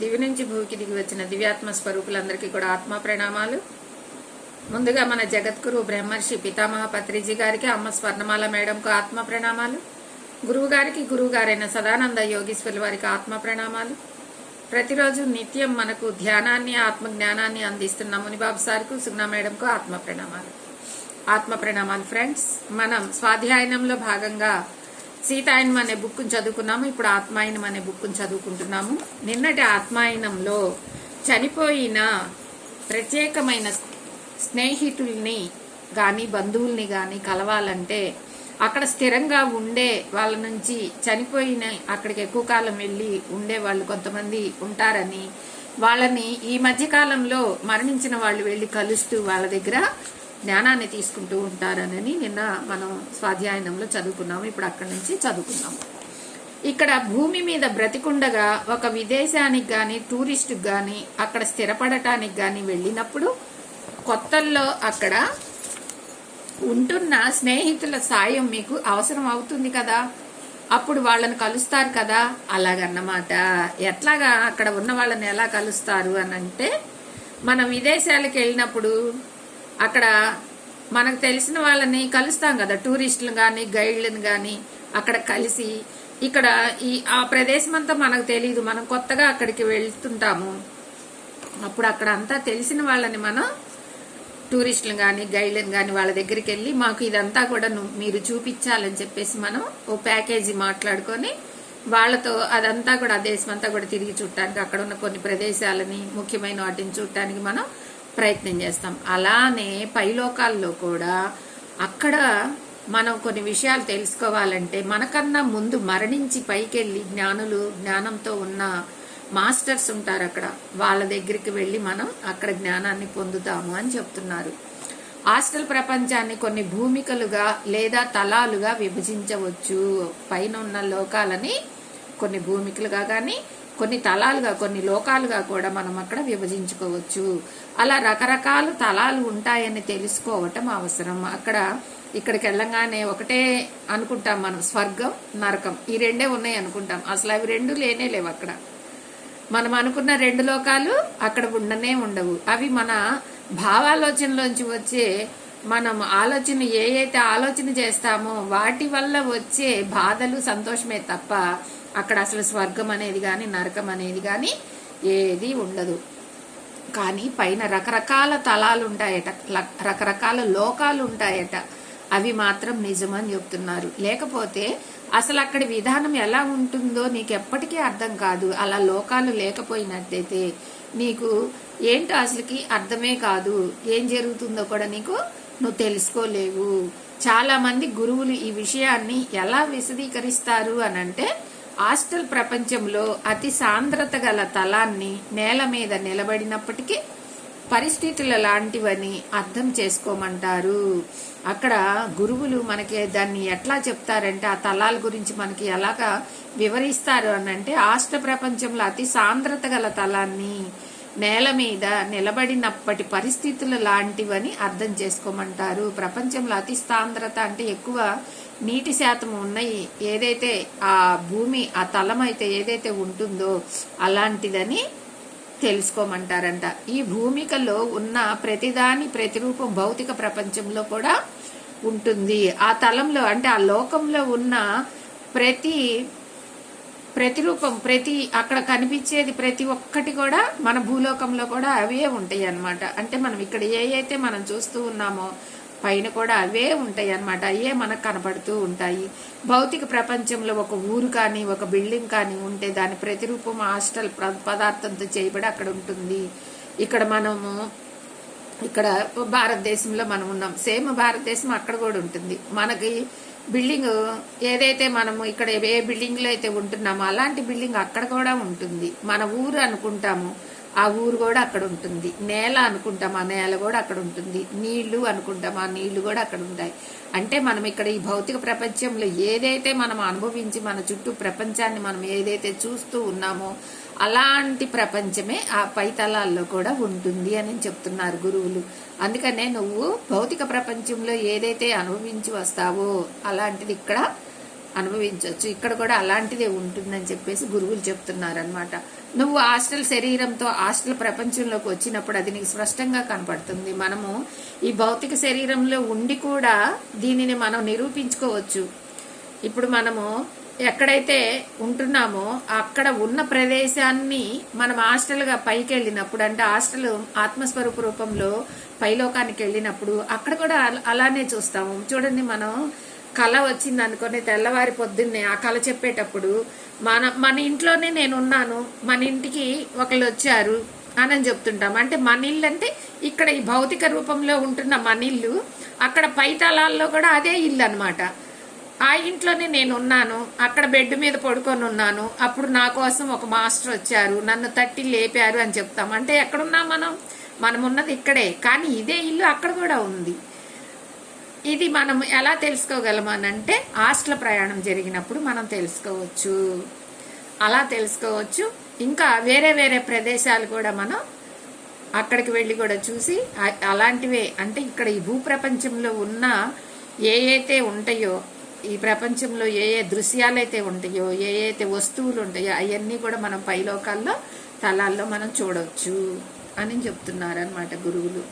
దివి నుంచి భూమికి దిగి వచ్చిన దివ్యాత్మ స్వరూపులందరికీ కూడా ఆత్మ ప్రణామాలు. ముందుగా మన జగద్గురు బ్రహ్మర్షి పితామహ పత్రిజీ గారికి, అమ్మ స్వర్ణమాల మేడంకు ఆత్మ ప్రణామాలు. గురువు గారికి, గురువు గారైన సదానంద యోగీశ్వరుల వారికి ఆత్మ ప్రణామాలు. ప్రతిరోజు నిత్యం మనకు ధ్యానాన్ని, ఆత్మ జ్ఞానాన్ని అందిస్తున్న మునిబాబు సార్కు, సుగ్నా మేడంకు ఆత్మ ప్రణామాలు. ఆత్మ ప్రణామాలు ఫ్రెండ్స్. మనం స్వాధ్యాయనంలో భాగంగా సీతాయనం అనే బుక్ను చదువుకున్నాము. ఇప్పుడు ఆత్మాయనం అనే బుక్ను చదువుకుంటున్నాము. నిన్నటి ఆత్మాయనంలో చనిపోయిన ప్రత్యేకమైన స్నేహితుల్ని కానీ బంధువుల్ని కానీ కలవాలంటే అక్కడ స్థిరంగా ఉండే వాళ్ళ నుంచి చనిపోయిన అక్కడికి ఎక్కువ కాలం వెళ్ళి ఉండే వాళ్ళు కొంతమంది ఉంటారని, వాళ్ళని ఈ మధ్యకాలంలో మరణించిన వాళ్ళు వెళ్ళి కలుస్తూ వాళ్ళ దగ్గర జ్ఞానాన్ని తీసుకుంటూ ఉంటారని నిన్న మనం స్వాధ్యాయనంలో చదువుకున్నాము. ఇప్పుడు అక్కడి నుంచి చదువుకున్నాము. ఇక్కడ భూమి మీద బ్రతికుండగా ఒక విదేశానికి కానీ, టూరిస్టుకి కానీ, అక్కడ స్థిరపడటానికి కానీ వెళ్ళినప్పుడు కొత్తల్లో అక్కడ ఉంటున్న స్నేహితుల సాయం మీకు అవసరం అవుతుంది కదా, అప్పుడు వాళ్ళని కలుస్తారు కదా. అలాగన్నమాట. ఎట్లాగా అక్కడ ఉన్న వాళ్ళని ఎలా కలుస్తారు అని అంటే, మనం విదేశాలకు వెళ్ళినప్పుడు అక్కడ మనకు తెలిసిన వాళ్ళని కలుస్తాం కదా, టూరిస్టులు కానీ, గైడ్లను కానీ అక్కడ కలిసి, ఇక్కడ ఆ ప్రదేశం అంతా మనకు తెలియదు, మనం కొత్తగా అక్కడికి వెళ్తుంటాము. అప్పుడు అక్కడ అంతా తెలిసిన వాళ్ళని మనం టూరిస్టులు కానీ, గైడ్లను కానీ వాళ్ళ దగ్గరికి వెళ్ళి, మాకు ఇదంతా కూడా మీరు చూపించాలని చెప్పేసి మనం ఓ ప్యాకేజీ మాట్లాడుకొని వాళ్ళతో అదంతా కూడా ఆ దేశం అంతా కూడా తిరిగి చూడటానికి, అక్కడ ఉన్న కొన్ని ప్రదేశాలని, ముఖ్యమైన వాటిని చూడటానికి మనం ప్రయత్నం చేస్తాం. అలానే పైలోకాల్లో కూడా అక్కడ మనం కొన్ని విషయాలు తెలుసుకోవాలంటే మనకన్నా ముందు మరణించి పైకెళ్ళి జ్ఞానులు, జ్ఞానంతో ఉన్న మాస్టర్స్ ఉంటారు అక్కడ, వాళ్ళ దగ్గరికి వెళ్ళి మనం అక్కడ జ్ఞానాన్ని పొందుతాము అని చెప్తున్నారు. హాస్టల్ ప్రపంచాన్ని కొన్ని భూమికలుగా లేదా తలాలుగా విభజించవచ్చు. పైన ఉన్న లోకాలని కొన్ని భూమికలుగా కానీ, కొన్ని తలాలుగా, కొన్ని లోకాలుగా కూడా మనం అక్కడ విభజించుకోవచ్చు. అలా రకరకాల తలాలు ఉంటాయని తెలుసుకోవటం అవసరం. ఇక్కడికి వెళ్ళంగానే ఒకటే అనుకుంటాం మనం, స్వర్గం, నరకం, ఈ రెండే ఉన్నాయి అనుకుంటాం. అసలు అవి రెండు లేవు అక్కడ. మనం అనుకున్న రెండు లోకాలు అక్కడ ఉండనే ఉండవు. అవి మన భావాలోచనలోంచి వచ్చే, మనం ఆలోచన ఏదైతే ఆలోచన చేస్తామో వాటి వల్ల వచ్చే బాధలు, సంతోషమే తప్ప అక్కడ అసలు స్వర్గం అనేది కానీ, నరకం అనేది కానీ ఏది ఉండదు. కానీ పైన రకరకాల తలాలు ఉంటాయట, రకరకాల లోకాలు ఉంటాయట, అవి మాత్రం నిజమని చెప్తున్నారు. లేకపోతే అసలు అక్కడి విధానం ఎలా ఉంటుందో నీకు ఎప్పటికీ అర్థం కాదు. అలా లోకాలు లేకపోయినట్టయితే నీకు ఏంటో అసలుకి అర్థమే కాదు, ఏం జరుగుతుందో కూడా నువ్వు తెలుసుకోలేవు. చాలా మంది గురువులు ఈ విషయాన్ని ఎలా విశదీకరిస్తారు అనంటే, హాస్టల్ ప్రపంచంలో అతి సాంద్రత గల తలాన్ని నేల మీద నిలబడినప్పటికీ పరిస్థితుల లాంటివని అర్థం చేసుకోమంటారు. అక్కడ గురువులు మనకి దాన్ని ఎట్లా చెప్తారంటే, ఆ తలాల గురించి మనకి ఎలాగా వివరిస్తారు అనంటే, హాస్టల్ ప్రపంచంలో అతి సాంద్రత గల తలాన్ని నేల మీద నిలబడినప్పటి పరిస్థితుల లాంటివని అర్థం చేసుకోమంటారు. ప్రపంచంలో అతి సాంద్రత అంటే ఎక్కువ నీటి శాతం ఉన్నాయి ఏదైతే ఆ భూమి, ఆ తలం అయితే ఏదైతే ఉంటుందో అలాంటిదని తెలుసుకోమంటారంట. ఈ భూమికలో ఉన్న ప్రతిదాని ప్రతిరూపం భౌతిక ప్రపంచంలో కూడా ఉంటుంది. ఆ తలంలో అంటే ఆ లోకంలో ఉన్న ప్రతిరూపం, అక్కడ కనిపించేది ప్రతి ఒక్కటి కూడా మన భూలోకంలో కూడా అవే ఉంటాయి అన్నమాట. అంటే మనం ఇక్కడ అయితే మనం చూస్తూ ఉన్నామో పైన కూడా అవే ఉంటాయి అన్నమాట. అవే మనకు కనపడుతూ ఉంటాయి. భౌతిక ప్రపంచంలో ఒక ఊరు కానీ, ఒక బిల్డింగ్ కానీ ఉంటే దాని ప్రతిరూపం హాస్టల్ పదార్థంతో చేయబడి అక్కడ ఉంటుంది. ఇక్కడ భారతదేశంలో మనం ఉన్నాం, సేమ్ భారతదేశం అక్కడ కూడా ఉంటుంది. మనకి బిల్డింగ్ ఏదైతే మనము ఇక్కడ ఏ బిల్డింగ్ లో అయితే ఉంటున్నామో అలాంటి బిల్డింగ్ అక్కడ కూడా ఉంటుంది. మన ఊరు అనుకుంటాము, ఆ ఊరు కూడా అక్కడ ఉంటుంది. నేల అనుకుంటాం, ఆ నేల కూడా అక్కడ ఉంటుంది. నీళ్లు అనుకుంటాం, ఆ నీళ్లు కూడా అక్కడ ఉంటాయి. అంటే మనం ఇక్కడ ఈ భౌతిక ప్రపంచంలో ఏదైతే మనం అనుభవించి మన చుట్టూ ప్రపంచాన్ని మనం ఏదైతే చూస్తూ ఉన్నామో అలాంటి ప్రపంచమే ఆ పైతలాల్లో కూడా ఉంటుంది అని చెప్తున్నారు గురువులు. అందుకనే నువ్వు భౌతిక ప్రపంచంలో ఏదైతే అనుభవించి వస్తావో అలాంటిది ఇక్కడ అనుభవించవచ్చు. ఇక్కడ కూడా అలాంటిదే ఉంటుందని చెప్పేసి గురువులు చెప్తున్నారనమాట. నువ్వు హాస్టల్ శరీరంతో హాస్టల్ ప్రపంచంలోకి వచ్చినప్పుడు అది నీకు స్పష్టంగా కనపడుతుంది. మనము ఈ భౌతిక శరీరంలో ఉండి కూడా దీనిని మనం నిరూపించుకోవచ్చు. ఇప్పుడు మనము ఎక్కడైతే ఉంటున్నామో అక్కడ ఉన్న ప్రదేశాన్ని మనం హాస్టల్గా పైకి వెళ్ళినప్పుడు, అంటే హాస్టల్ ఆత్మస్వరూప రూపంలో పైలోకానికి వెళ్ళినప్పుడు అక్కడ కూడా అలానే చూస్తాము. చూడండి, మనం కళ వచ్చింది అనుకుని తెల్లవారి పొద్దున్నే ఆ కళ చెప్పేటప్పుడు మన ఇంట్లోనే నేనున్నాను, మన ఇంటికి ఒకళ్ళు వచ్చారు అని చెప్తుంటాం. అంటే మన ఇల్లు అంటే ఇక్కడ ఈ భౌతిక రూపంలో ఉంటున్న మన ఇల్లు, అక్కడ పైతలాల్లో కూడా అదే ఇల్లు అనమాట. ఆ ఇంట్లోనే నేనున్నాను, అక్కడ బెడ్ మీద పడుకొని ఉన్నాను, అప్పుడు నా కోసం ఒక మాస్టర్ వచ్చారు, నన్ను తట్టి లేపారు అని చెప్తాం. అంటే ఎక్కడున్నాం మనం ఉన్నది ఇక్కడే, కానీ ఇదే ఇల్లు అక్కడ కూడా ఉంది. ఇది మనం ఎలా తెలుసుకోగలమనంటే హాస్టల్ ప్రయాణం జరిగినప్పుడు మనం తెలుసుకోవచ్చు, అలా తెలుసుకోవచ్చు. ఇంకా వేరే వేరే ప్రదేశాలు కూడా మనం అక్కడికి వెళ్ళి కూడా చూసి అలాంటివే, అంటే ఇక్కడ ఈ భూప్రపంచంలో ఉన్న ఏ అయితే ఉంటాయో, ఈ ప్రపంచంలో ఏ ఏ దృశ్యాలైతే ఉంటాయో, ఏ అయితే వస్తువులు ఉంటాయో అవన్నీ కూడా మనం పైలోకాల్లో తలాల్లో మనం చూడవచ్చు అని చెప్తున్నారనమాట గురువులు.